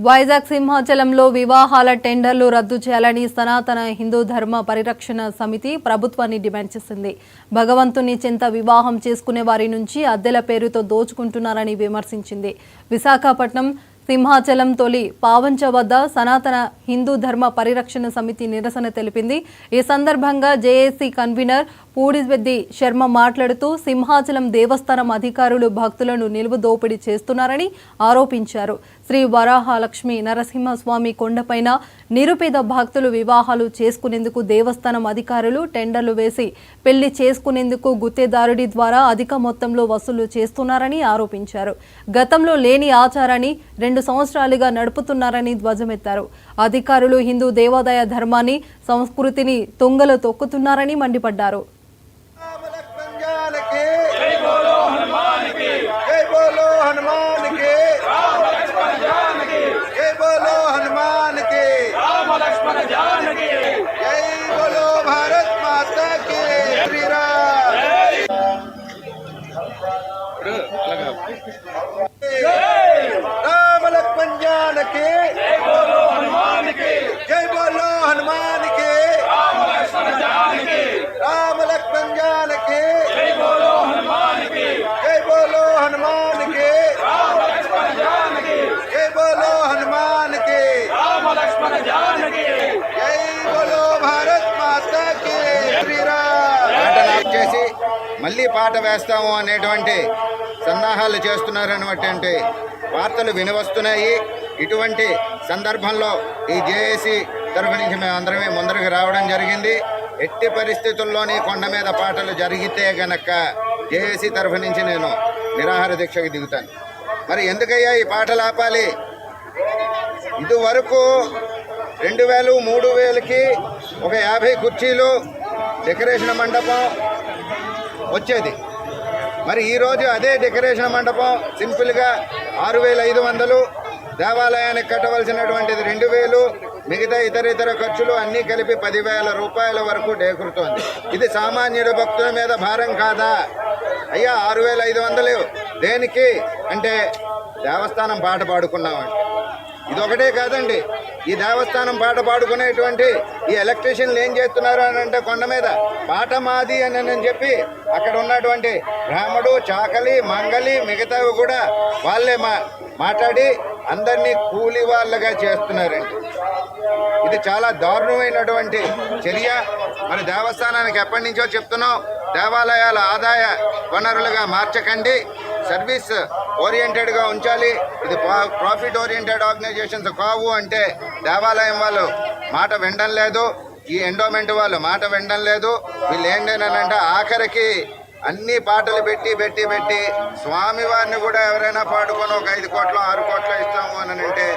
వైజాగ్ సింహాచలంలో వివాహాల టెండర్లు రద్దు చేయాలని సనాతన హిందూ ధర్మ పరిరక్షణ సమితి ప్రభుత్వాన్ని డిమాండ్ చేసింది. భగవంతుని చెంత వివాహం చేసుకునే వారి నుంచి అద్దెల పేరుతో దోచుకుంటున్నారని విమర్శించింది. విశాఖపట్నం సింహాచలం తొలి పావంచ వద్ద సనాతన హిందూ ధర్మ పరిరక్షణ సమితి నిరసన తెలిపింది. ఈ సందర్భంగా జేఏసీ కన్వీనర్ పూడిపెద్ది శర్మ మాట్లాడుతూ సింహాచలం దేవస్థానం అధికారులు భక్తులను నిలువు దోపిడీ చేస్తున్నారని ఆరోపించారు. శ్రీ వరాహలక్ష్మి నరసింహస్వామి కొండపైన నిరుపేద భక్తులు వివాహాలు చేసుకునేందుకు దేవస్థానం అధికారులు టెండర్లు వేసి పెళ్లి చేసుకునేందుకు గుత్తేదారుడి ద్వారా అధిక మొత్తంలో వసూలు చేస్తున్నారని ఆరోపించారు. గతంలో లేని ఆచారాన్ని 2 సంవత్సరాలుగా నడుపుతున్నారని ధ్వజమెత్తారు. అధికారులు హిందూ దేవాదాయ ధర్మాన్ని, సంస్కృతిని తుంగలో తొక్కుతున్నారని మండిపడ్డారు. राम लक्ष्मण जान के जय बोलो हनुमान के जय बोलो हनुमान के राम लक्ष्मण जान के राम लक्ष्मण जान के जय बोलो हनुमान के जय बोलो हनुमान के राम लक्ष्मण जान के जय बोलो हनुमान के राम लक्ष्मण जान के जय बोलो भारत माता के श्री राम చేసి మళ్ళీ పాట వేస్తాము అనేటువంటి సన్నాహాలు చేస్తున్నారన్నటువంటి వార్తలు వినవస్తున్నాయి. ఇటువంటి సందర్భంలో ఈ జేఏసీ తరఫు నుంచి మేము అందరమే ముందరకు రావడం జరిగింది. ఎట్టి పరిస్థితుల్లోని కొండ మీద పాటలు జరిగితే గనక జేఏసీ తరఫు నుంచి నేను నిరాహార దీక్షకు దిగుతాను. మరి ఎందుకయ్యా ఈ పాటలు ఆపాలి? ఇదివరకు 2000, 3000కి ఒక 50 కుర్చీలు డెకరేషన్ మండపం వచ్చేది. మరి ఈరోజు అదే డెకరేషన్ మండపం సింపుల్గా 6500, దేవాలయానికి కట్టవలసినటువంటిది 2000, మిగతా ఇతర ఖర్చులు అన్నీ కలిపి 10,000 రూపాయల వరకు డేకురుతోంది. ఇది సామాన్యుడి భక్తుల మీద భారం కాదా? అయ్యా 6500 దేనికి అంటే దేవస్థానం పాట పాడుకున్నామండి. ఇదొకటే కాదండి, ఈ దేవస్థానం పాట పాడుకునేటువంటి ఈ ఎలక్ట్రీషియన్లు ఏం చేస్తున్నారు అని అంటే కొండ మీద పాట మాది అని చెప్పి అక్కడ ఉన్నటువంటి బ్రాహ్మడు, చాకలి, మంగలి మిగతావి కూడా వాళ్ళే మాట్లాడి అందరినీ కూలి వాళ్ళగా చేస్తున్నారండి. ఇది చాలా దారుణమైనటువంటి చర్య. మరి దేవస్థానానికి ఎప్పటి నుంచో చెప్తున్నాం, దేవాలయాల ఆదాయ వనరులుగా మార్చకండి, సర్వీస్ ఓరియంటెడ్గా ఉంచాలి. ఇది ప్రాఫిట్ ఓరియంటెడ్ ఆర్గనైజేషన్స్ కావు అంటే దేవాలయం వాళ్ళు మాట వినడం లేదు, ఈ ఎండోమెంట్ వాళ్ళు మాట వినడం లేదు. వీళ్ళు ఏంటంటే ఆఖరికి అన్ని పాటలు పెట్టి స్వామివారిని కూడా ఎవరైనా పాడుకొని ఒక 5 కోట్లు 6 కోట్లు ఇస్తాము అని అంటే